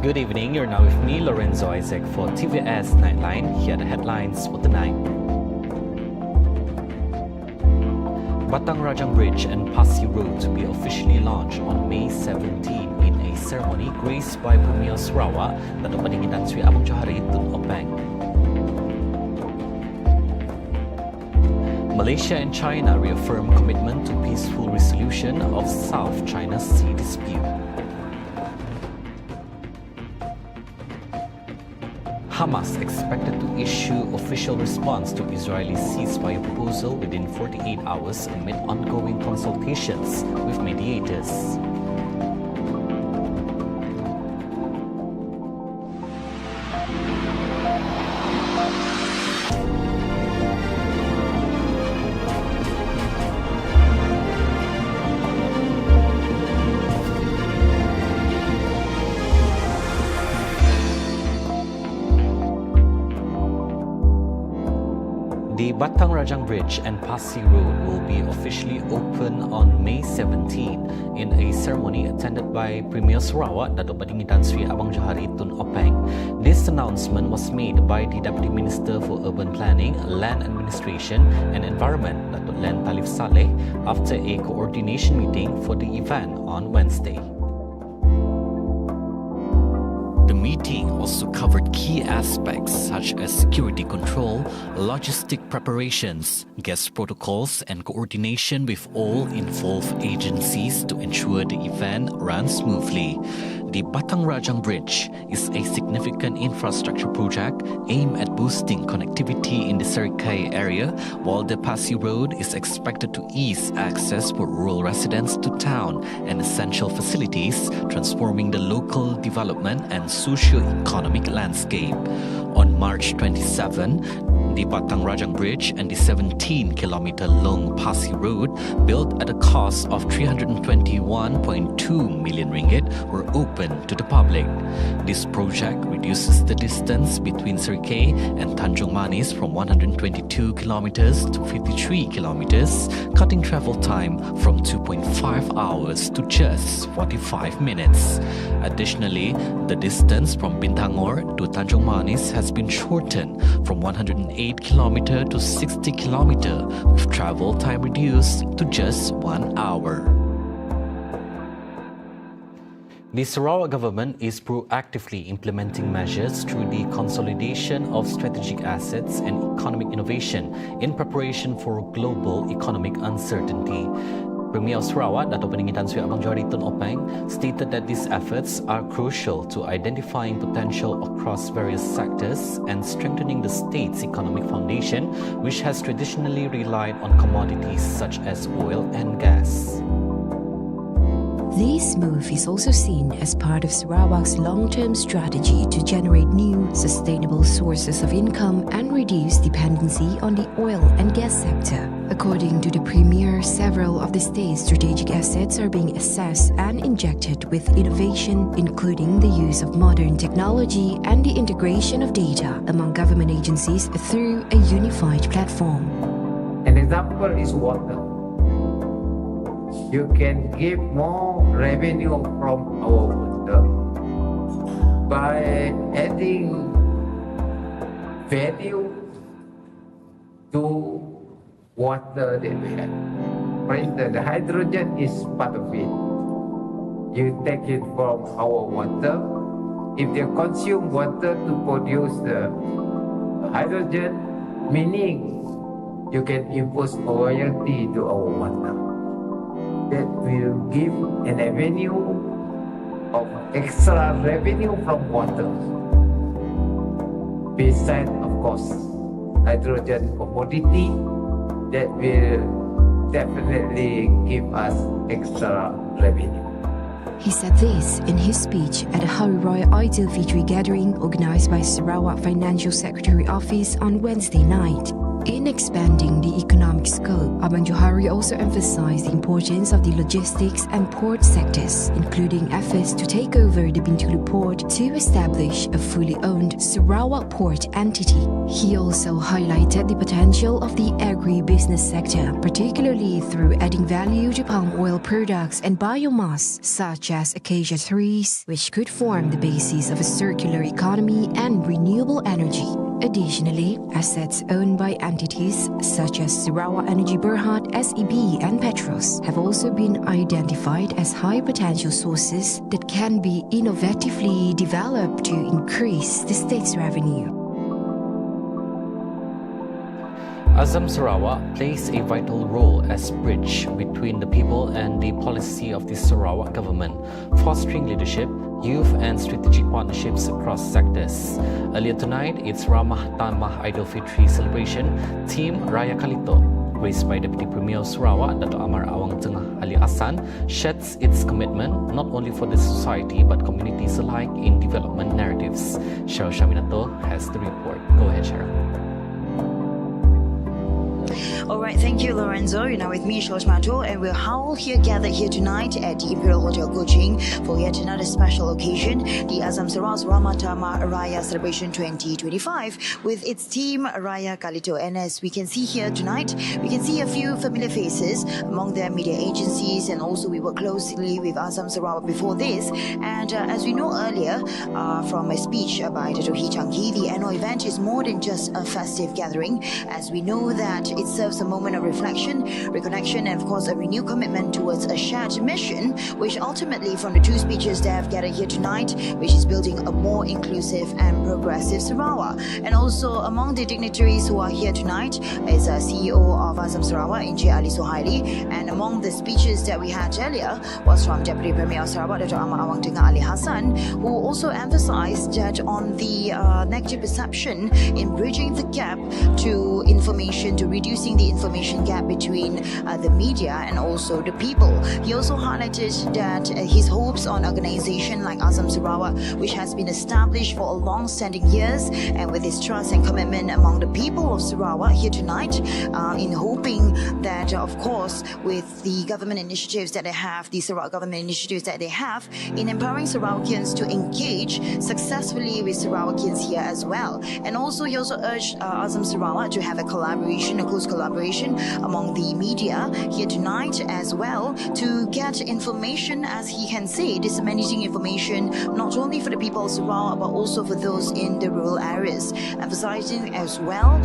Good evening, you're now with me, Lorenzo Isaac, for TVS Nightline. Here are the headlines for tonight. BATANG RAJANG Bridge and PASI Road to be officially launched on May 17 in a ceremony graced by Premier Sarawak, Datuk Patinggi Tan Sri Abang Johari Tun Openg. Malaysia and China reaffirm commitment to peaceful resolution of South China Sea dispute. Hamas expected to issue official response to Israeli ceasefire proposal within 48 hours amid ongoing consultations with mediators. The BATANG RAJANG Bridge and PASI Road will be officially open on May 17 in a ceremony attended by Premier Sarawak, Datuk Patinggi Tan Sri Abang Johari Tun Openg. This announcement was made by the Deputy Minister for Urban Planning, Land Administration and Environment, Datuk Len Talif Saleh, after a coordination meeting for the event on Wednesday. The meeting also covered key aspects such as security control, logistic preparations, guest protocols, and coordination with all involved agencies to ensure the event runs smoothly. The BATANG RAJANG Bridge is a significant infrastructure project aimed at boosting connectivity in the Serikai area, while the PASI Road is expected to ease access for rural residents to town and essential facilities, transforming the local development and socio-economic landscape. On March 27, the BATANG RAJANG Bridge and the 17-kilometer-long PASI Road, built at a cost of 321.2 million ringgit, were open to the public. This project reduces the distance between Serikai and Tanjung Manis from 122 kilometers to 53 kilometers, cutting travel time from 2.5 hours to just 45 minutes. Additionally, the distance from Bintangor to Tanjung Manis has been shortened from 108 kilometer to 60 kilometer, with travel time reduced to just 1 hour. The Sarawak government is proactively implementing measures through the consolidation of strategic assets and economic innovation in preparation for global economic uncertainty. Premier Sarawak, Datuk Patinggi Tan Sri Abang Johari Tun Openg, stated that these efforts are crucial to identifying potential across various sectors and strengthening the state's economic foundation, which has traditionally relied on commodities such as oil and gas. This move is also seen as part of Sarawak's long-term strategy to generate new, sustainable sources of income and reduce dependency on the oil and gas sector. According to the Premier, several of the state's strategic assets are being assessed and injected with innovation, including the use of modern technology and the integration of data among government agencies through a unified platform. An example is water. You can give more revenue from our water by adding value to water that we have. For instance, the hydrogen is part of it. You take it from our water. If they consume water to produce the hydrogen, meaning you can impose royalty to our water. That will give an avenue of extra revenue from water. Besides, of course, hydrogen commodity that will definitely give us extra revenue. He said this in his speech at a Hari Raya Aidilfitri gathering organized by Sarawak Financial Secretary Office on Wednesday night. In expanding the economic scope, Abang Johari also emphasized the importance of the logistics and port sectors, including efforts to take over the Bintulu port to establish a fully owned Sarawak port entity. He also highlighted the potential of the agri-business sector, particularly through adding value to palm oil products and biomass, such as acacia trees, which could form the basis of a circular economy and renewable energy. Additionally, assets owned by entities such as Sarawak Energy Berhad, SEB and Petros have also been identified as high potential sources that can be innovatively developed to increase the state's revenue. Azam Sarawak plays a vital role as bridge between the people and the policy of the Sarawak government, fostering leadership, youth and strategic partnerships across sectors. Earlier tonight, its Ramah Tamah Idul Fitri celebration, Team Raya Kalito, raised by Deputy Premier of Sarawak, Dato' Amar Awang Tengah Ali Hassan, sheds its commitment not only for the society but communities alike in development narratives. Cheryl Shaminato has the report. Go ahead, Cheryl. All right, thank you, Lorenzo. You're now with me, Shosh Mato, and we're all here gathered here tonight at the Imperial Hotel Kuching for yet another special occasion, the Azam Sarawak's Ramah Tamah Raya Celebration 2025 with its team Raya Kalito. And as we can see here tonight, we can see a few familiar faces, among them media agencies, and also we work closely with Azam Sarawak before this. And as we know earlier from a speech by Dato' Hee Chang-hee, the annual event is more than just a festive gathering, as we know that it serves a moment of reflection, reconnection, and of course a renewed commitment towards a shared mission, which ultimately from the two speeches that have gathered here tonight, which is building a more inclusive and progressive Sarawak. And also among the dignitaries who are here tonight is CEO of Azam Sarawak, Encik Ali Sohaili, and among the speeches that we had earlier was from Deputy Premier of Sarawak, Dato' Amar Awang Tengah Ali Hassan, who also emphasized that on the negative perception in bridging the gap to information, to reducing the information gap between the media and also the people. He also highlighted that his hopes on organization like Azam Sarawak, which has been established for a long-standing years, and with his trust and commitment among the people of Sarawak here tonight, in hoping that, of course, with the government initiatives that they have, the Sarawak government initiatives that they have, in empowering Sarawakians to engage successfully with Sarawakians here as well. And also, he also urged Azam Sarawak to have a collaboration, a close collaboration among the media here tonight as well, to get information, as he can say, disseminating information not only for the people of Sarawak but also for those in the rural areas, emphasizing as well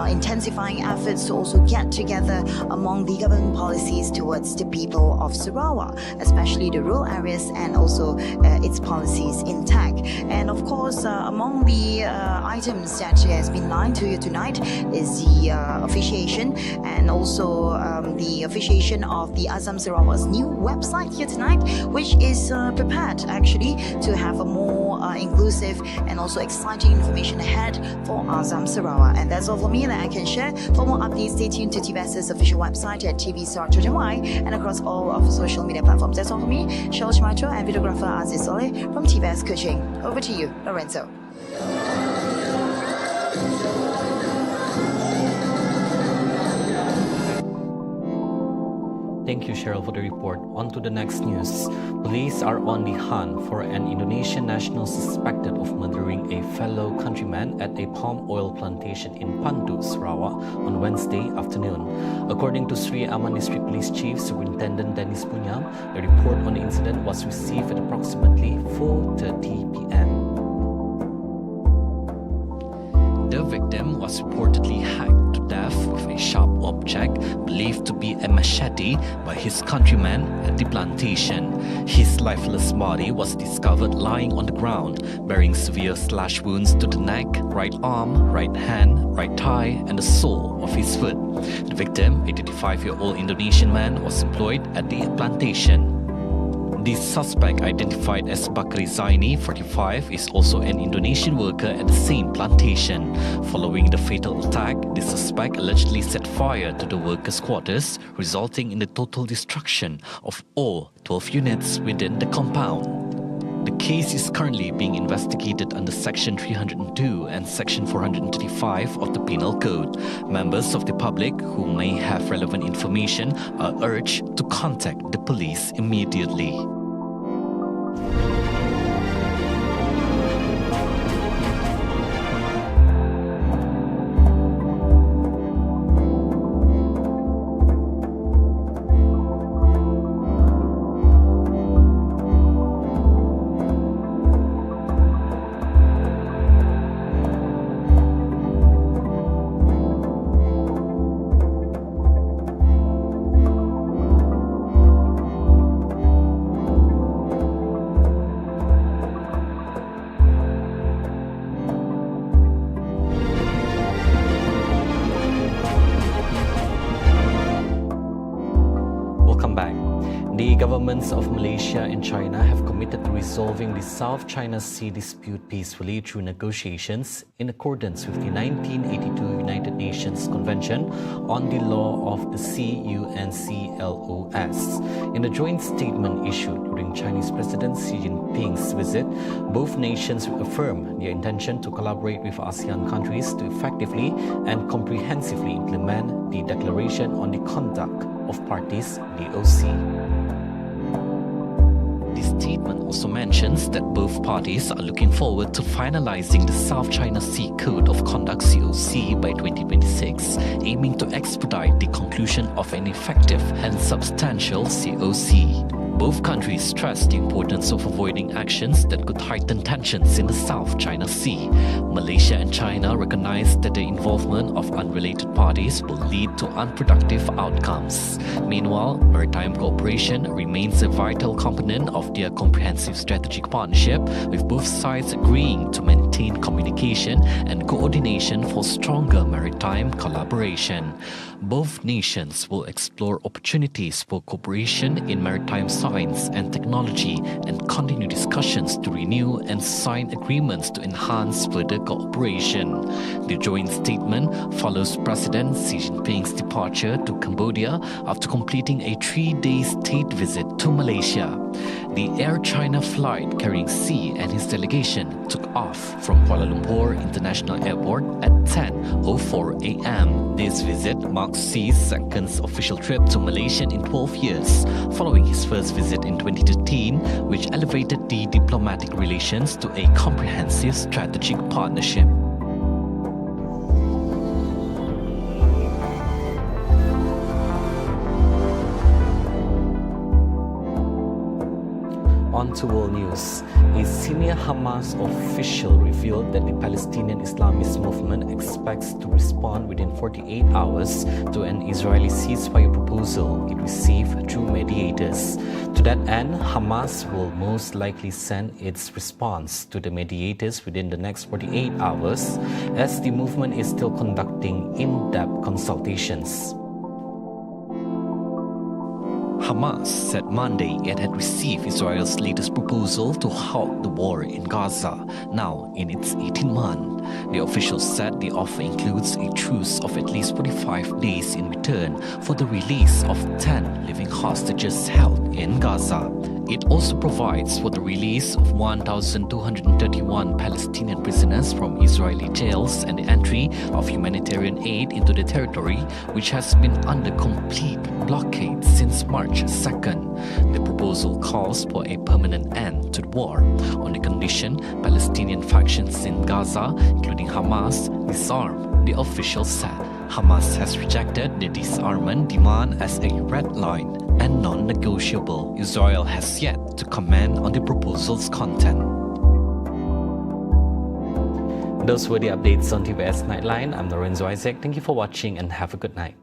intensifying efforts to also get together among the government policies towards the people of Sarawak, especially the rural areas, and also its policies intact. And of course, among the items that has been lined to you tonight is the officiation, and also the officiation of the Azam Sarawak's new website here tonight, which is prepared actually to have a more inclusive and also exciting information ahead for Azam Sarawak. And that's all for me that I can share. For more updates, stay tuned to TVS's official website at tvstar.my and across all of social media platforms. That's all for me, Shosh Mato and videographer Aziz Soleh from TVS Kuching. Over to you, Lorenzo. Thank you, Cheryl, for the report. On to the next news. Police are on the hunt for an Indonesian national suspected of murdering a fellow countryman at a palm oil plantation in Pantu, Sarawak, on Wednesday afternoon. According to Sri Aman District Police Chief Superintendent Dennis Punyam, the report on the incident was received at approximately 4:30 p.m. The victim was reportedly hacked to death with a sharp object believed to be a machete by his countryman at the plantation. His lifeless body was discovered lying on the ground, bearing severe slash wounds to the neck, right arm, right hand, right thigh, and the sole of his foot. The victim, a 35-year-old Indonesian man, was employed at the plantation. The suspect, identified as Bakri Zaini, 45, is also an Indonesian worker at the same plantation. Following the fatal attack, the suspect allegedly set fire to the workers' quarters, resulting in the total destruction of all 12 units within the compound. The case is currently being investigated under Section 302 and Section 435 of the Penal Code. Members of the public who may have relevant information are urged to contact the police immediately. The governments of Malaysia and China have committed to resolving the South China Sea dispute peacefully through negotiations in accordance with the 1982 United Nations Convention on the Law of the Sea UNCLOS. In a joint statement issued during Chinese President Xi Jinping's visit, both nations affirmed their intention to collaborate with ASEAN countries to effectively and comprehensively implement the Declaration on the Conduct of Parties, DOC. The statement also mentions that both parties are looking forward to finalizing the South China Sea Code of Conduct COC by 2026, aiming to expedite the conclusion of an effective and substantial COC. Both countries stressed the importance of avoiding actions that could heighten tensions in the South China Sea. Malaysia and China recognize that the involvement of unrelated parties will lead to unproductive outcomes. Meanwhile, maritime cooperation remains a vital component of their comprehensive strategic partnership, with both sides agreeing to maintain communication and coordination for stronger maritime collaboration. Both nations will explore opportunities for cooperation in maritime science and technology and continue discussions to renew and sign agreements to enhance further cooperation. The joint statement follows President Xi Jinping's departure to Cambodia after completing a 3-day state visit to Malaysia. The Air China flight carrying Xi and his delegation took off from Kuala Lumpur International Airport at 10:04 a.m. This visit marks Xi's second official trip to Malaysia in 12 years, following his first visit in 2013, which elevated the diplomatic relations to a comprehensive strategic partnership. On to world news. A senior Hamas official revealed that the Palestinian Islamist movement expects to respond within 48 hours to an Israeli ceasefire proposal it received through mediators. To that end, Hamas will most likely send its response to the mediators within the next 48 hours, as the movement is still conducting in-depth consultations. Hamas said Monday it had received Israel's latest proposal to halt the war in Gaza, now in its 18th month. The official said the offer includes a truce of at least 45 days in return for the release of 10 living hostages held in Gaza. It also provides for the release of 1,231 Palestinian prisoners from Israeli jails and the entry of humanitarian aid into the territory, which has been under complete blockade since March 2nd. The proposal calls for a permanent end to the war, on the condition Palestinian factions in Gaza, including Hamas, disarm, the official said. Hamas has rejected the disarmament demand as a red line and non-negotiable. Israel has yet to comment on the proposal's content. Those were the updates on TVS Nightline. I'm Lorenzo Isaac. Thank you for watching and have a good night.